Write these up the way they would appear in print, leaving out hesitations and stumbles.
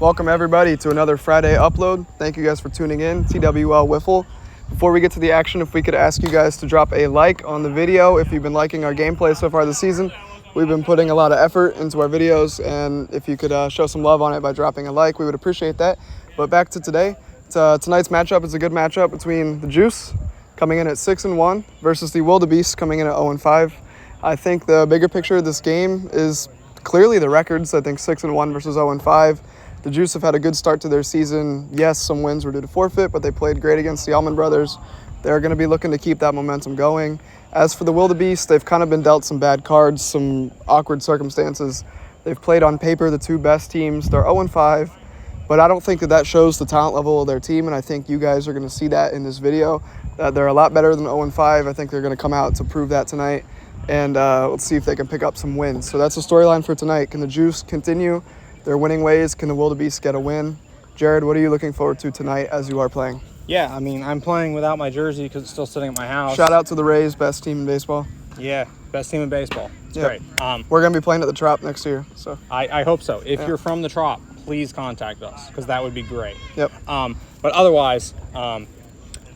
Welcome everybody to another Friday upload. Thank you guys for tuning in, TWL Wiffle. Before we get to the action, if we could ask you guys to drop a like on the video if you've been liking our gameplay so far this season. We've been putting a lot of effort into our videos, and if you could show some love on it by dropping a like, we would appreciate that. But back to today. Tonight's matchup is a good matchup between the Juice, coming in at 6-1, versus the Wildebeests, coming in at 0-5. I think the bigger picture of this game is clearly the records. I think 6-1 versus 0-5. The Juice have had a good start to their season. Yes, some wins were due to forfeit, but they played great against the Allman Brothers. They're going to be looking to keep that momentum going. As for the Wildebeests, they've kind of been dealt some bad cards, some awkward circumstances. They've played on paper the two best teams. They're 0-5, but I don't think that shows the talent level of their team, and I think you guys are going to see that in this video. They're a lot better than 0-5. I think they're going to come out to prove that tonight, and let's see if they can pick up some wins. So that's the storyline for tonight. Can the Juice continue their winning ways? Can the Wildebeests get a win? Jared, what are you looking forward to tonight as you are playing? Yeah, I mean, I'm playing without my jersey because it's still sitting at my house. Shout out to the Rays, best team in baseball. Yeah, best team in baseball. It's great. We're going to be playing at the Trop next year. So I hope so. If you're from the Trop, please contact us because that would be great. Yep. But otherwise,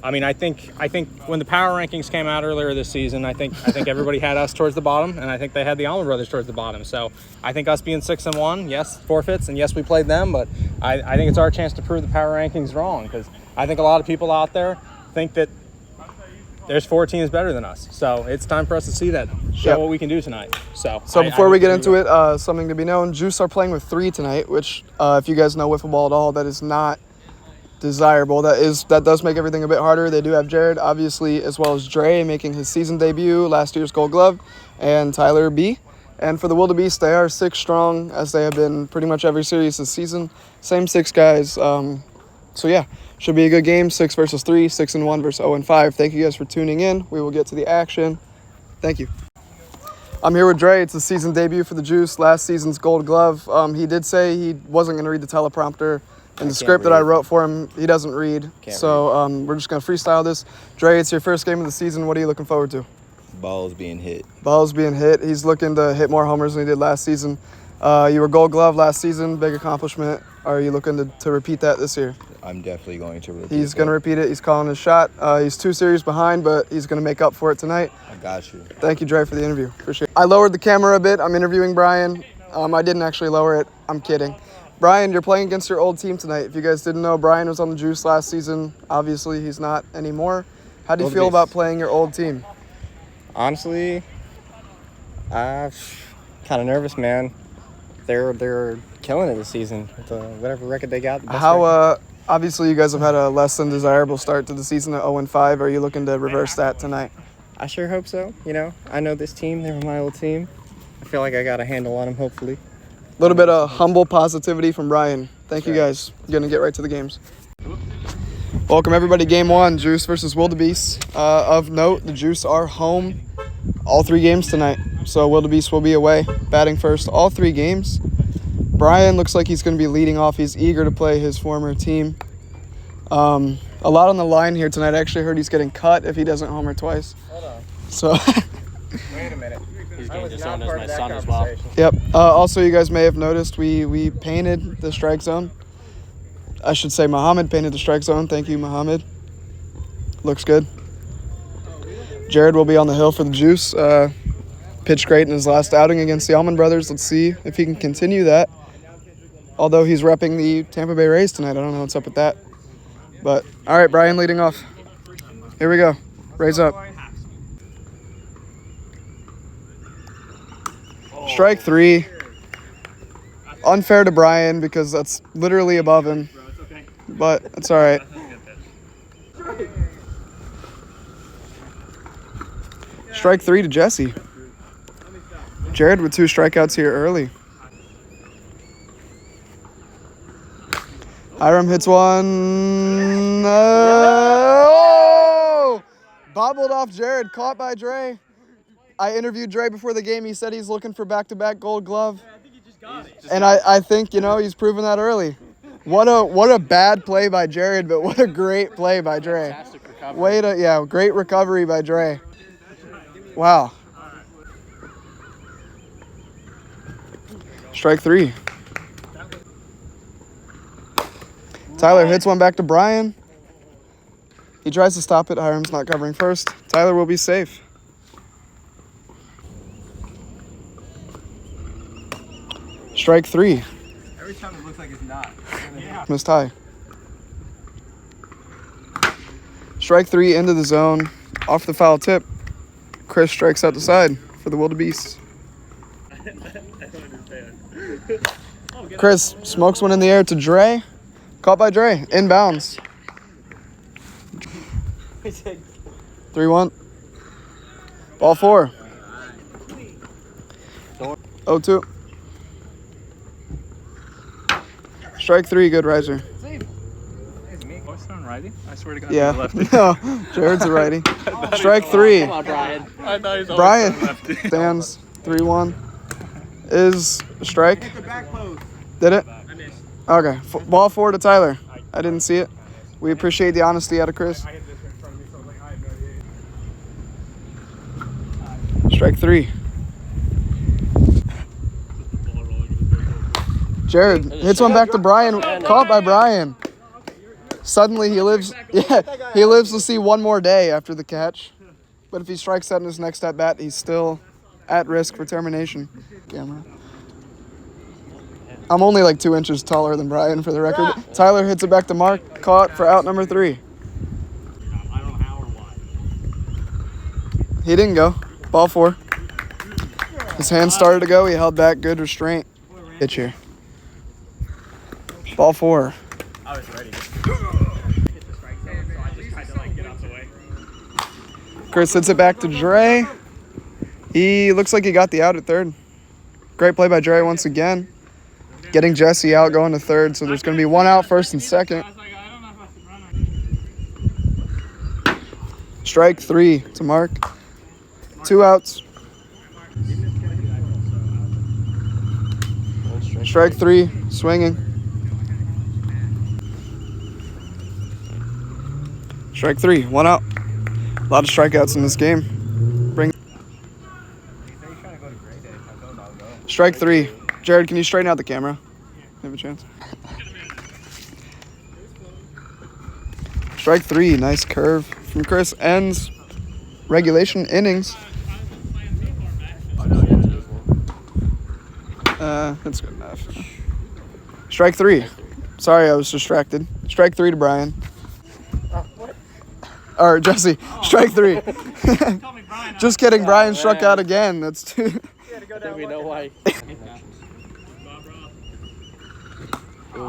I mean, I think when the power rankings came out earlier this season, I think everybody had us towards the bottom, and I think they had the Allman Brothers towards the bottom. So I think us being 6-1, yes, forfeits, and yes, we played them, but I think it's our chance to prove the power rankings wrong, because I think a lot of people out there think that there's 4 teams better than us. So it's time for us to see that, show what we can do tonight. So before we get into it, something to be known: Juice are playing with 3 tonight, which if you guys know wiffle ball at all, that is not desirable. That does make everything a bit harder. They do have Jared, obviously, as well as Dre making his season debut, last year's Gold Glove, and Tyler B. And for the Wildebeests, they are 6 strong, as they have been pretty much every series this season. Same 6 guys. So yeah, should be a good game. 6 versus 3, 6-1 versus 0-5. Thank you guys for tuning in. We will get to the action. Thank you. I'm here with Dre. It's the season debut for the Juice, last season's Gold Glove. He did say he wasn't going to read the teleprompter. And the script that I wrote for him, he doesn't read. We're just going to freestyle this. Dre, it's your first game of the season. What are you looking forward to? Balls being hit. Balls being hit. He's looking to hit more homers than he did last season. You were Gold Glove last season. Big accomplishment. Are you looking to repeat that this year? I'm definitely going to repeat it. He's going to repeat it. He's calling his shot. He's 2 series behind, but he's going to make up for it tonight. I got you. Thank you, Dre, for the interview. Appreciate it. I lowered the camera a bit. I'm interviewing Brian. I didn't actually lower it. I'm kidding. Brian, you're playing against your old team tonight. If you guys didn't know, Brian was on the Juice last season. Obviously, he's not anymore. How do you feel about playing your old team? Honestly, I'm kind of nervous, man. They're killing it this season with whatever record they got. Obviously, you guys have had a less than desirable start to the season at 0-5. Are you looking to reverse that tonight? I sure hope so. I know this team. They were my old team. I feel like I got a handle on them, hopefully. A little bit of humble positivity from Brian. Thank you guys. Going to get right to the games. Welcome everybody. Game 1, Juice versus Wildebeests. Of note, the Juice are home all 3 games tonight. So Wildebeests will be away, batting first all 3 games. Brian looks like he's going to be leading off. He's eager to play his former team. A lot on the line here tonight. I actually heard he's getting cut if he doesn't homer twice. Hold on. So Wait a minute. He's getting disowned as my son as well. Yep. Also, you guys may have noticed we painted the strike zone. I should say Muhammad painted the strike zone. Thank you, Muhammad. Looks good. Jared will be on the hill for the Juice. Pitched great in his last outing against the Allman Brothers. Let's see if he can continue that. Although he's repping the Tampa Bay Rays tonight. I don't know what's up with that. But, all right, Brian leading off. Here we go. Rays up. Strike 3. Unfair to Brian because that's literally above him. But it's all right. Strike 3 to Jesse. Jared with 2 strikeouts here early. Hiram hits one. Bobbled off Jared. Caught by Dre. I interviewed Dre before the game. He said he's looking for back-to-back Gold Glove. I think he just got it. And I think, he's proven that early. What a bad play by Jared, but what a great play by Dre. Fantastic recovery. Great recovery by Dre. Wow. Strike 3. Tyler hits one back to Brian. He tries to stop it. Hiram's not covering first. Tyler will be safe. Strike 3. Every time it looks like it's not. Missed high. Strike 3 into the zone. Off the foul tip. Chris strikes out the side for the Wildebeests. Chris smokes one in the air to Dre. Caught by Dre. Inbounds. 3-1. Ball 4. 0-2. Strike 3, good riser. Righty? I swear to God, Yeah. lefty. No, Jared's a righty. Strike 3. Come on, Brian. I thought he was Brian always lefty. stands 3-1. Is a strike. Did it? I missed. Okay. Ball 4 to Tyler. I didn't see it. We appreciate the honesty out of Chris. I hit this in front of me, so I was like, I have no idea. Strike 3. Jared hits one back to Brian. Caught by Brian. Suddenly he lives to see one more day after the catch. But if he strikes out in his next at bat, he's still at risk for termination. Camera. I'm only like 2 inches taller than Brian for the record. Tyler hits it back to Mark. Caught for out number 3. I don't know how or why. He didn't go. Ball 4. His hands started to go. He held back. Good restraint. Pitch here. Ball 4. I was ready. Hit the strike zone, so I just tried to like get out the way. Chris hits it back to Dre. He looks like he got the out at third. Great play by Dre once again. Getting Jesse out, going to third. So there's going to be one out, first and second. Strike 3 to Mark. 2 outs. Strike 3, swinging. Strike 3, 1 out. A lot of strikeouts in this game. Strike 3. Jared, can you straighten out the camera? You have a chance. Strike 3, nice curve from Chris. Ends regulation innings. That's good enough. Strike 3. Sorry, I was distracted. Strike 3 to Brian. Or Jesse. Strike 3. Just kidding. Brian struck out again. That's 2. I think we know why.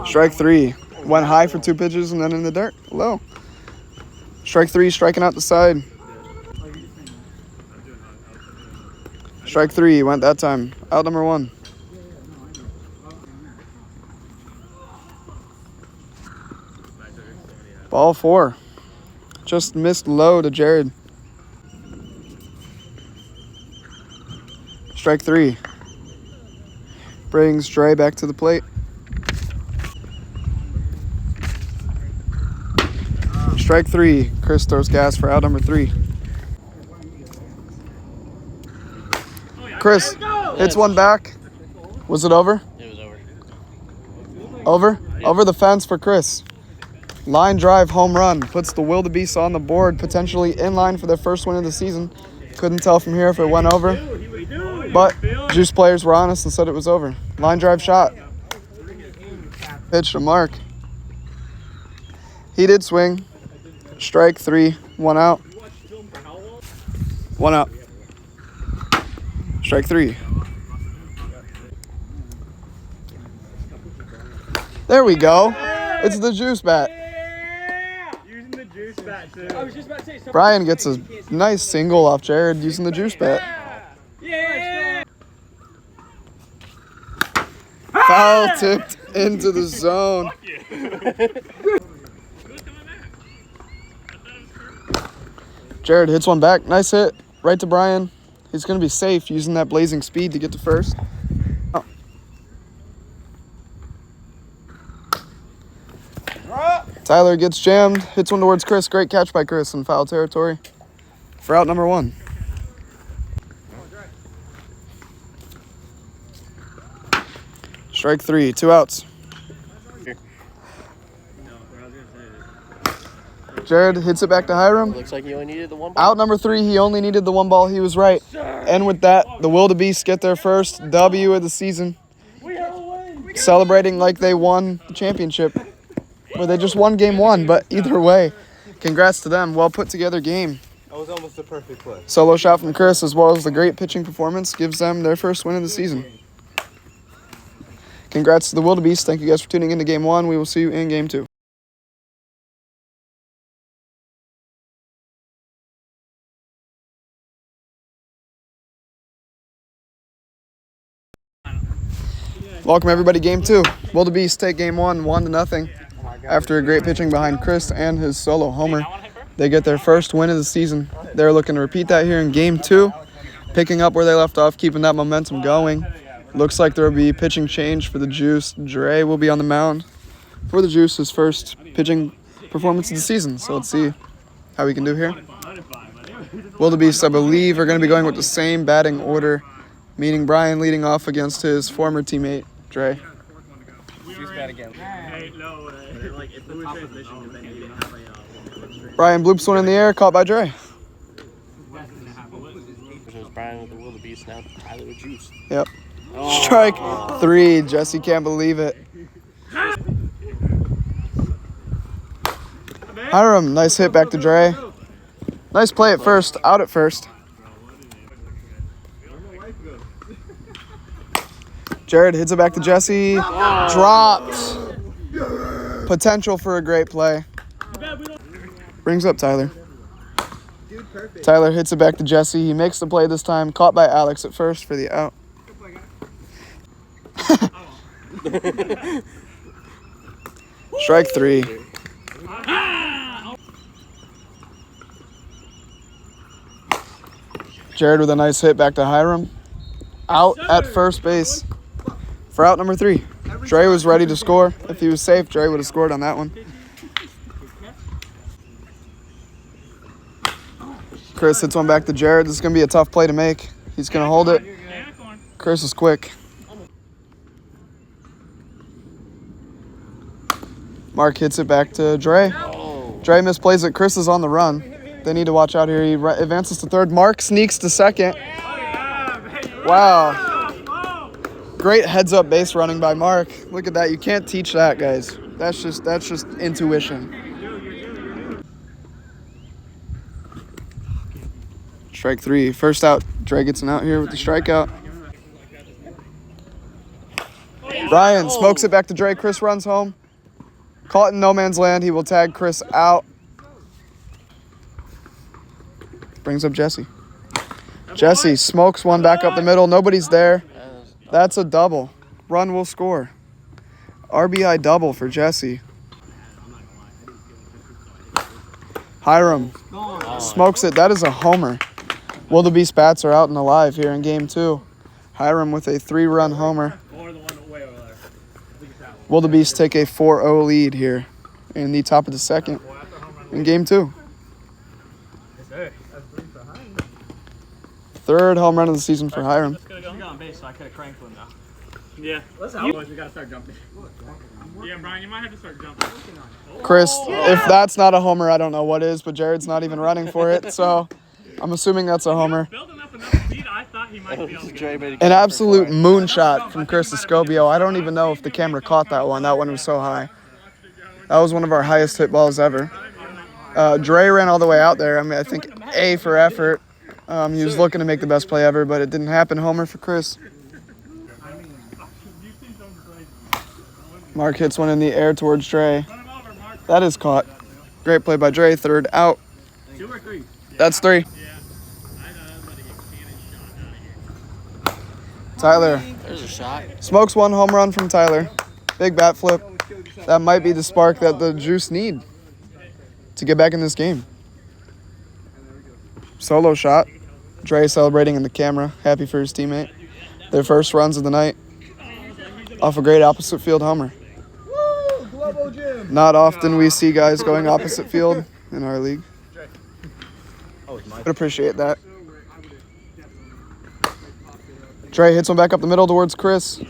Strike 3. Went high for 2 pitches and then in the dirt. Low. Strike 3, striking out the side. Strike 3, went that time. Out number 1. Ball 4. Just missed low to Jared. Strike 3. Brings Dre back to the plate. Strike 3. Chris throws gas for out number 3. Chris hits one back. Was it over? It was over. Over? Over the fence for Chris. Line drive home run. Puts the Wildebeests on the board, potentially in line for their first win of the season. Couldn't tell from here if it went over. But Juice players were honest and said it was over. Line drive shot. Pitch to Mark. He did swing. Strike 3, 1 out. 1 out. Strike 3. There we go. It's the juice bat. Using the juice bat too. Brian gets a nice single off Jared using the juice bat. Yeah. Foul tipped into the zone. Jared hits one back. Nice hit. Right to Brian. He's going to be safe using that blazing speed to get to first. Oh. Tyler gets jammed. Hits one towards Chris. Great catch by Chris in foul territory for out number 1. Strike 3. 2 outs. Jared hits it back to Hiram. Looks like you only needed the one ball. Out number 3, he only needed the one ball. He was right. And with that, the Wildebeests get their first W of the season. Celebrating like they won the championship. Or they just won game 1, but either way, congrats to them. Well put together game. That was almost the perfect play. Solo shot from Chris, as well as the great pitching performance, gives them their first win of the season. Congrats to the Wildebeests. Thank you guys for tuning into game 1. We will see you in game 2. Welcome everybody, game 2. Wildebeests take game 1, 1-0. After a great pitching behind Chris and his solo homer, they get their first win of the season. They're looking to repeat that here in game 2, picking up where they left off, keeping that momentum going. Looks like there will be pitching change for the Juice. Dre will be on the mound for the Juice, his first pitching performance of the season. So let's see how we can do here. Wildebeests, I believe, are going to be going with the same batting order, meaning Brian leading off against his former teammate, Dre. Brian bloops one in the air, caught by Dre. Brian with the Wildebeests, now Tyler with Juice. Yep. Strike 3. Jesse can't believe it. Hiram, nice hit back to Dre. Nice play at first, out at first. Jared hits it back to Jesse. Dropped. Potential for a great play. Brings up Tyler. Tyler hits it back to Jesse. He makes the play this time. Caught by Alex at first for the out. Strike 3. Jared with a nice hit back to Hiram. Out at first base for out number 3. Dre was ready to score. If he was safe, Dre would have scored on that one. Chris hits one back to Jared. This is going to be a tough play to make. He's going to hold it. Chris is quick. Mark hits it back to Dre. Dre misplays it. Chris is on the run. They need to watch out here. He advances to third. Mark sneaks to second. Wow. Great heads-up base running by Mark. Look at that. You can't teach that, guys. That's just intuition. Strike 3. First out. Dre gets an out here with the strikeout. Brian smokes it back to Dre. Chris runs home. Caught in no man's land. He will tag Chris out. Brings up Jesse. Jesse smokes one back up the middle. Nobody's there. That's a double. Run will score. RBI double for Jesse. Hiram smokes it. That is a homer. Wildebeest bats are out and alive here in game 2. Hiram with a 3-run homer. Wildebeest take a 4-0 lead here in the top of the second in game 2. Third home run of the season for Hiram. Yeah. We gotta start jumping. Yeah, Brian, you might have to start jumping. Chris, if that's not a homer, I don't know what is, but Jared's not even running for it, so I'm assuming that's a homer. Building up enough speed, I thought he might be able to get it. An absolute moonshot from Chris Escobio. I don't even know if the camera caught that one. That one was so high. That was one of our highest hit balls ever. Dre ran all the way out there. I mean, I think A for effort. He was looking to make the best play ever, but it didn't happen. Homer for Chris. Mark hits one in the air towards Dre. That is caught. Great play by Dre. Third out. 2 or 3? That's 3. Tyler. There's a shot. Smokes one home run from Tyler. Big bat flip. That might be the spark that the Juice need to get back in this game. Solo shot. Dre celebrating in the camera. Happy for his teammate. Their first runs of the night. Off a great opposite field homer. Not often we see guys going opposite field in our league. I'd appreciate that. Dre hits one back up the middle towards Chris.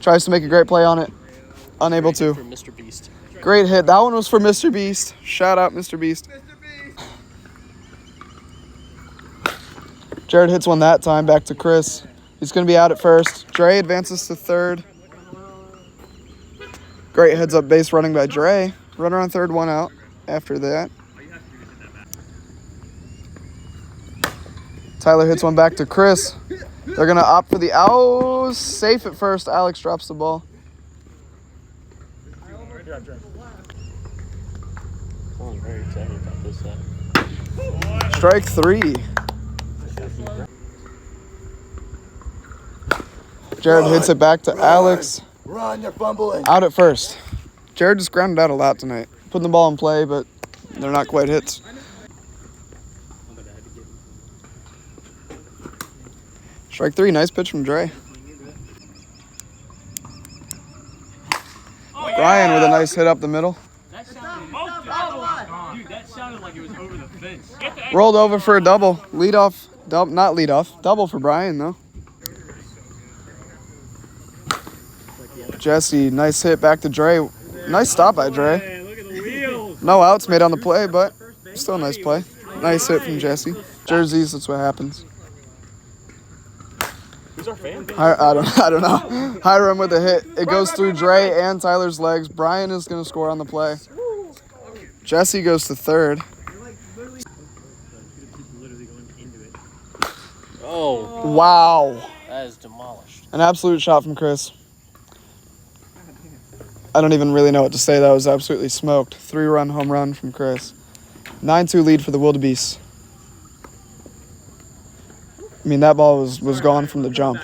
Tries to make a great play on it. Unable to. For Mr. Beast. Great hit. That one was for Mr. Beast. Shout out, Mr. Beast. Jared hits one that time. Back to Chris. He's going to be out at first. Dre advances to third. Great heads up base running by Dre. Runner on third, one out after that. Tyler hits one back to Chris. They're going to opt for the out. Safe at first. Alex drops the ball. I'm very excited about this. Strike three. Jared hits it back to Alex. Run, you're fumbling. Out at first. Jared just grounded out a lot tonight. Putting the ball in play, but they're not quite hits. Strike three. Nice pitch from Dre. Brian with a nice hit up the middle. Dude, that sounded like it was over the fence. Rolled over for a double. Lead off. Not lead off. Double for Brian, though. Jesse, nice hit back to Dre. Nice stop by Dre. Hey, look at the wheels. No outs made on the play, but still a nice play. Nice hit from Jesse. Jerseys, that's what happens. Who's our fan? I don't know. Hiram with a hit. It goes through Dre and Tyler's legs. Brian is going to score on the play. Jesse goes to third. Oh, Wow. that is demolished. An absolute shot from Chris. I don't even really know what to say. That was absolutely smoked. 3-run home run from Chris. 9-2 lead for the Wildebeests. I mean, that ball was gone from the jump.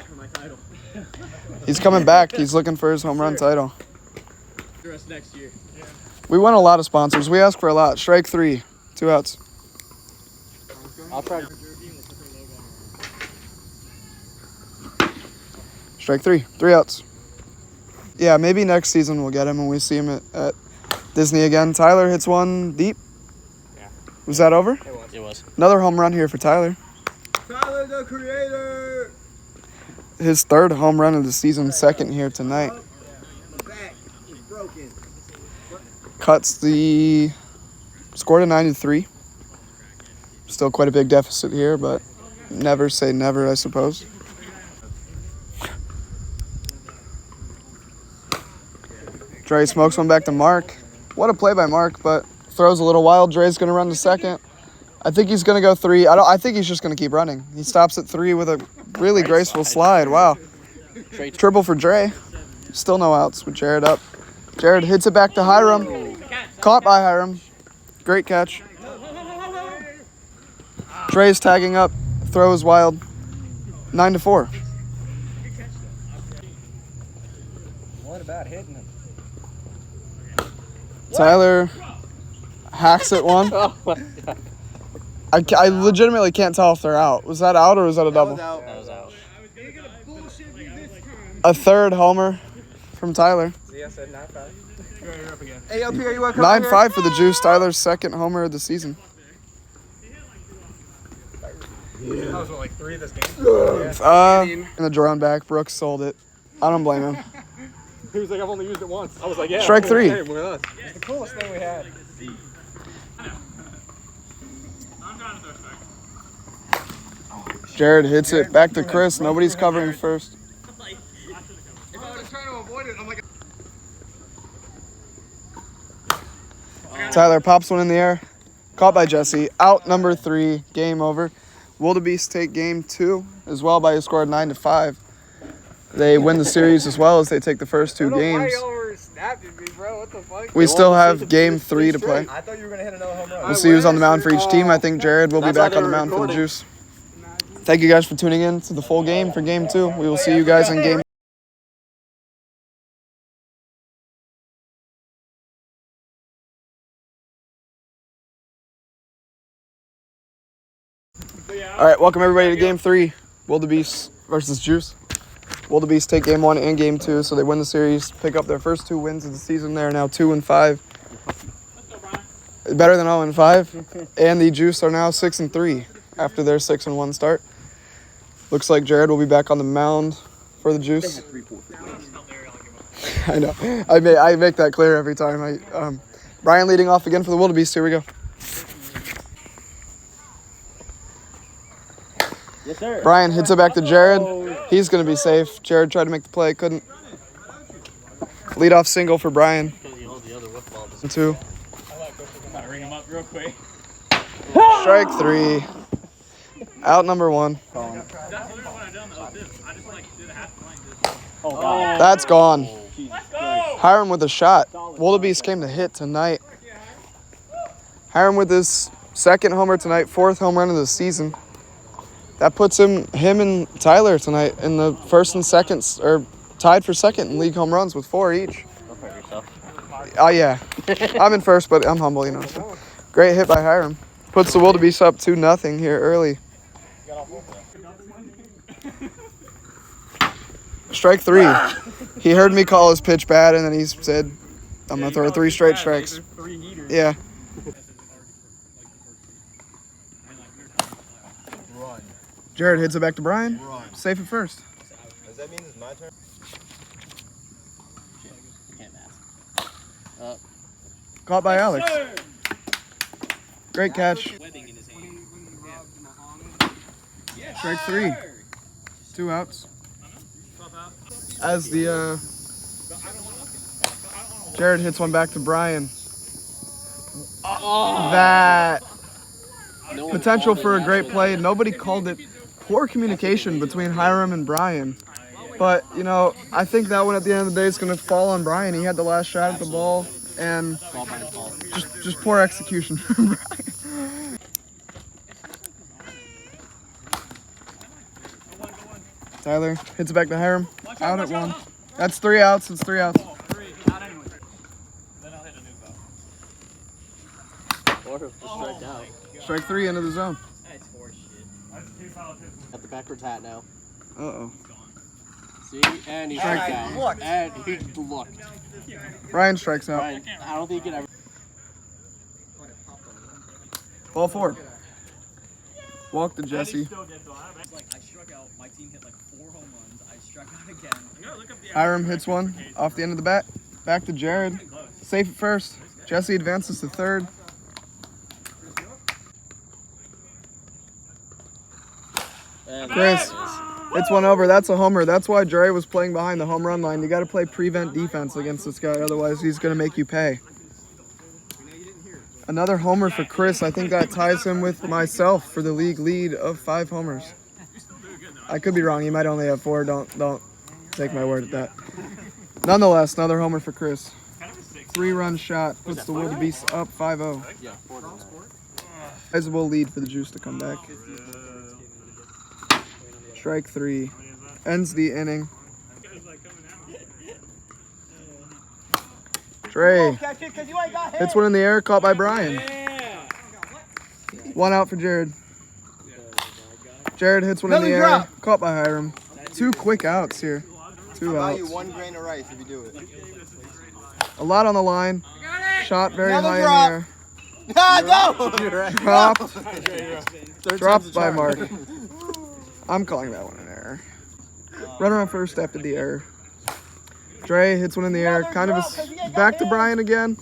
He's coming back. He's looking for his home run title. The rest next year. We won a lot of sponsors. We ask for a lot. Strike three. 2 outs. I'll try. Strike three. 3 outs. Yeah, maybe next season we'll get him when we see him at Disney again. Tyler hits one deep. Yeah. Was that over? It was. Another home run here for Tyler. Tyler the Creator. His third home run of the season, second here tonight. Back is broken. Cuts the score to 9-3. Still quite a big deficit here, but never say never, I suppose. Dre smokes one back to Mark. What a play by Mark, but throws a little wild. Dre's going to run to second. I think he's going to go 3. I think he's just going to keep running. He stops at 3 with a really graceful slide. Wow. Triple for Dre. Still no outs with Jared up. Jared hits it back to Hiram. Caught by Hiram. Great catch. Dre's tagging up. Throw is wild. 9-4. What about hitting him? Tyler hacks at one. Oh my god. I legitimately can't tell if they're out. Was that out or was that a double? That was out. A third homer from Tyler. Zia said 9-5. Hey, up here, you want to come 9-5 for the Juice. Tyler's second homer of the season. That was what, like 3 this game? In the drawn back, Brooks sold it. I don't blame him. He was like, I've only used it once. I was like, yeah. Strike 3. Hey, we're us. It's the coolest thing we had. Jared hits it back to Chris. Nobody's covering first. If I was trying to avoid it, I'm like, Tyler pops one in the air. Caught by Jesse. Out number 3. Game over. Wildebeests take game 2 as well by a score of 9-5. They win the series as well as they take the first 2 games. We still have game 3 to play. I thought you were going to hit another home run. We'll see who's on the mound for each team. I think Jared will be That's how back on the they were mound for the recording. Juice. Thank you guys for tuning in to the full game for game 2. We will see you guys in game. All right, welcome everybody to game 3. Wildebeests versus Juice. Wildebeests take game 1 and game 2, so they win the series, pick up their first 2 wins of the season. They are now 2-5. Better than 0-5. And the Juice are now 6-3 after their 6-1 start. Looks like Jared will be back on the mound for the Juice. I know. I make that clear every time. Brian leading off again for the Wildebeests. Here we go. Yes, sir. Brian hits it back to Jared. He's going to be safe. Jared tried to make the play, couldn't. Leadoff single for Brian. Two. Ring him up real quick. Strike three. Out number one. Oh, God. That's gone. Hiram with a shot. Wildebeest came to hit tonight. Hiram with his second homer tonight, fourth home run of the season. That puts him and Tyler tonight in the first and second, or tied for second in league home runs with 4 each. Oh, yeah. I'm in first, but I'm humble, you know. So. Great hit by Hiram. Puts the Wildebeests up 2-0 here early. Strike three. He heard me call his pitch bad, and then he said, I'm going to throw 3 straight strikes. Yeah. Jared hits it back to Brian. Safe at first. Does that mean it's my turn? Caught by Alex. Great catch. Strike three. 2 outs. As the Jared hits one back to Brian. That potential for a great play. Nobody called it. Poor communication between Hiram and Brian. But, you know, I think that one at the end of the day is going to fall on Brian. He had the last shot at the ball, and just poor execution from Brian. Tyler hits it back to Hiram. Out at 1. That's 3 outs. It's 3 outs. Strike 3 into the zone. Got the backwards hat now. Uh-oh. See? And he strikes out. And he looked. Brian strikes out. Brian, I don't think you can ever. Ball 4. Walk to Jesse. I struck out. My team hit like 4 home runs. I struck out again. Hiram hits one off the end of the bat. Back to Jared. Safe at first. Jesse advances to third. Chris hits one over. That's a homer. That's why Dre was playing behind the home run line. You got to play prevent defense against this guy. Otherwise, he's going to make you pay. Another homer for Chris. I think that ties him with myself for the league lead of 5 homers. I could be wrong. He might only have 4. Don't take my word at that. Nonetheless, another homer for Chris. 3-run shot puts the Wildebeests up 5-0. Sizable lead for the Juice to come back. Strike 3. Ends the inning. Dre hits one in the air, caught by Brian. 1 out for Jared. Jared hits one in the air, caught by Hiram. 2 quick outs here. 2 outs. I'll buy you 1 grain of rice if you do it. A lot on the line. Shot very high in the air. Dropped by Mark. I'm calling that one an error. Runner on first after the error. Dre hits one in the air. Kind of back to Brian again.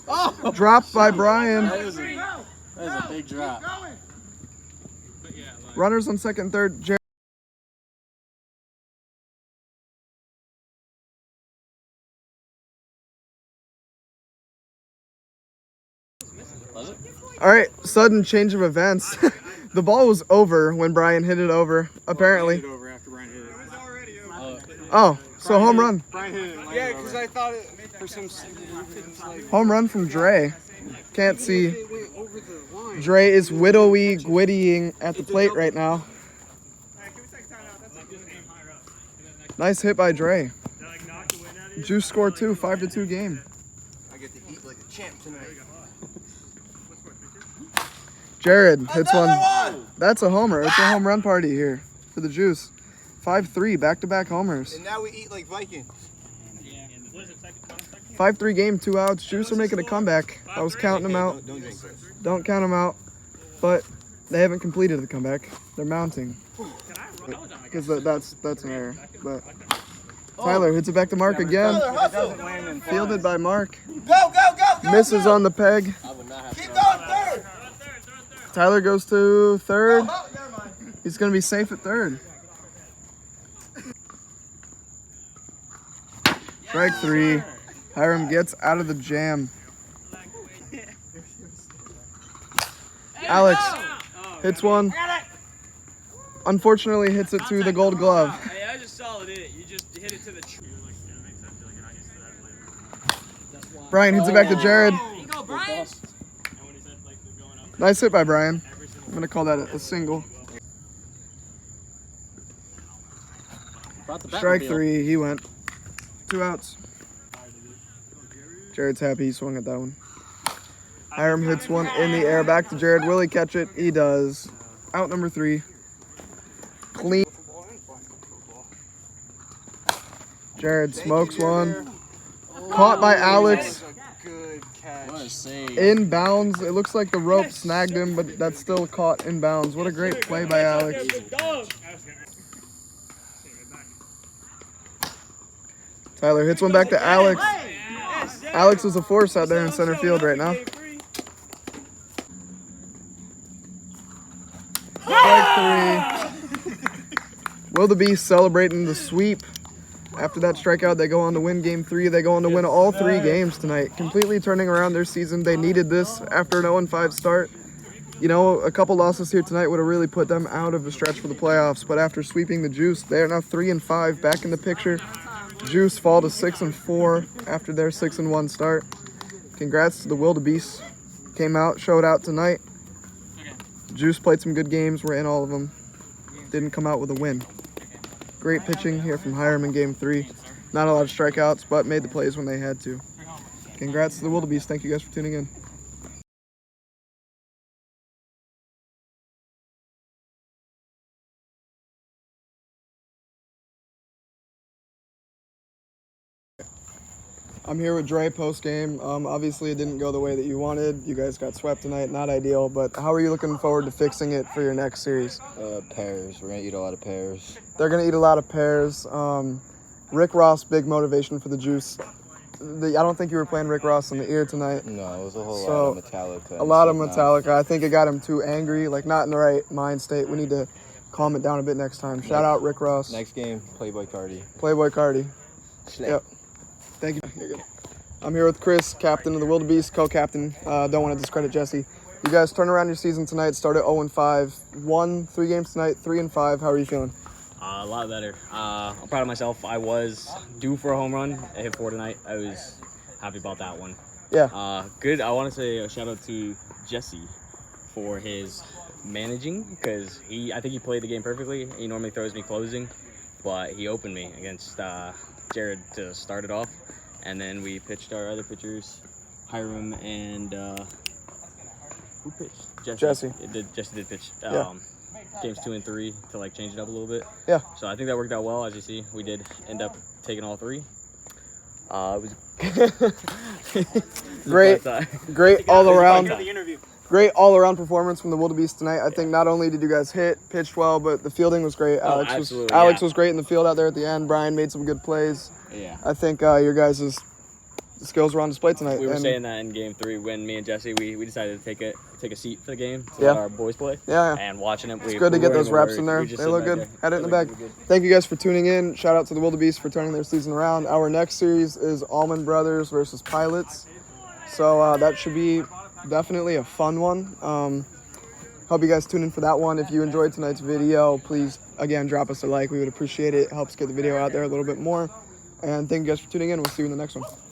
Dropped by Brian. That is a big drop. Runners on second and third. Jared. All right, sudden change of events. The ball was over when Brian hit it over, apparently. Oh, so home run. Yeah, because I thought it for some. Home run from Dre. Can't see. Dre is widowy gwiddying at the plate right now. Nice hit by Dre. Juice scored 2, 5-2 game. I get to eat like a champ tonight. Jared hits one. That's a homer. It's a home run party here for the Juice. 5-3, back-to-back homers. And now we eat like Vikings. 5-3 game, 2 outs. Juice are making a comeback. I was counting them out. Don't count them out. But they haven't completed the comeback. They're mounting. Because that's an error. But Tyler hits it back to Mark again. Fielded by Mark. Misses on the peg. Tyler goes to third. He's going to be safe at third. Strike 3. Hiram gets out of the jam. Alex hits one. Unfortunately, hits it to the Gold Glove. Hey, I just saw it. You just hit it to the tree. Brian hits it back to Jared. You go, Brian. Nice hit by Brian. I'm going to call that a single. Strike 3. He went. 2 outs. Jared's happy he swung at that one. Hiram hits one in the air. Back to Jared. Will he catch it? He does. Out number 3. Clean. Jared smokes one. Caught by Alex. What a save. In bounds. It looks like the rope snagged him, but that's still caught in bounds. What a great play by Alex. Tyler hits one back to Alex. Alex is a force out there in center field right now. Strike 3. Wildebeests celebrating the sweep. After that strikeout, they go on to win Game 3. They go on to win all 3 games tonight, completely turning around their season. They needed this after an 0-5 start. You know, a couple losses here tonight would have really put them out of the stretch for the playoffs. But after sweeping the Juice, they are now 3-5, back in the picture. Juice fall to 6-4 after their 6-1 start. Congrats to the Wildebeests. Came out, showed out tonight. Juice played some good games. We're in all of them. Didn't come out with a win. Great pitching here from Hiram in Game 3. Not a lot of strikeouts, but made the plays when they had to. Congrats to the Wildebeests. Thank you guys for tuning in. I'm here with Dre post game. Obviously, it didn't go the way that you wanted. You guys got swept tonight. Not ideal, but how are you looking forward to fixing it for your next series? Pears. We're going to eat a lot of pears. They're going to eat a lot of pears. Rick Ross, big motivation for the Juice. I don't think you were playing Rick Ross in the ear tonight. No, it was a whole lot of Metallica. A lot of Metallica. I think it got him too angry, like not in the right mind state. We need to calm it down a bit next time. Shout out Rick Ross. Next game, Playboy Cardi. Playboy Cardi. Yep. Thank you. You're good. I'm here with Chris, captain of the Wildebeests, co-captain. Don't want to discredit Jesse. You guys turn around your season tonight, started 0-5, won 3 games tonight, 3-5. How are you feeling? A lot better. I'm proud of myself. I was due for a home run. I hit 4 tonight. I was happy about that one. Yeah. Good. I want to say a shout out to Jesse for his managing, because I think he played the game perfectly. He normally throws me closing, but he opened me against Jared to start it off, and then we pitched our other pitchers, Hiram and who pitched? Jesse. Jesse did pitch. Games 2 and 3 to like change it up a little bit. Yeah. So I think that worked out well. As you see, we did end up taking all 3. It was great all around. Great all around performance from the Wildebeests tonight. I think not only did you guys pitched well, but the fielding was great. Alex was great in the field out there at the end. Brian made some good plays. Yeah. I think your guys' skills were on display tonight. We were saying that in Game 3 when me and Jesse we decided to take a seat for the game to Yeah. let our boys play. Yeah. And watching it, It's good to get those reps in there. They look good. Had it in the bag. Thank you guys for tuning in. Shout out to the Wildebeests for turning their season around. Our next series is Allman Brothers versus Pilots. So that should be definitely a fun one. Hope you guys tune in for that one. If you enjoyed tonight's video, please, again, drop us a like. We would appreciate it. It helps get the video out there a little bit more. And thank you guys for tuning in. We'll see you in the next one.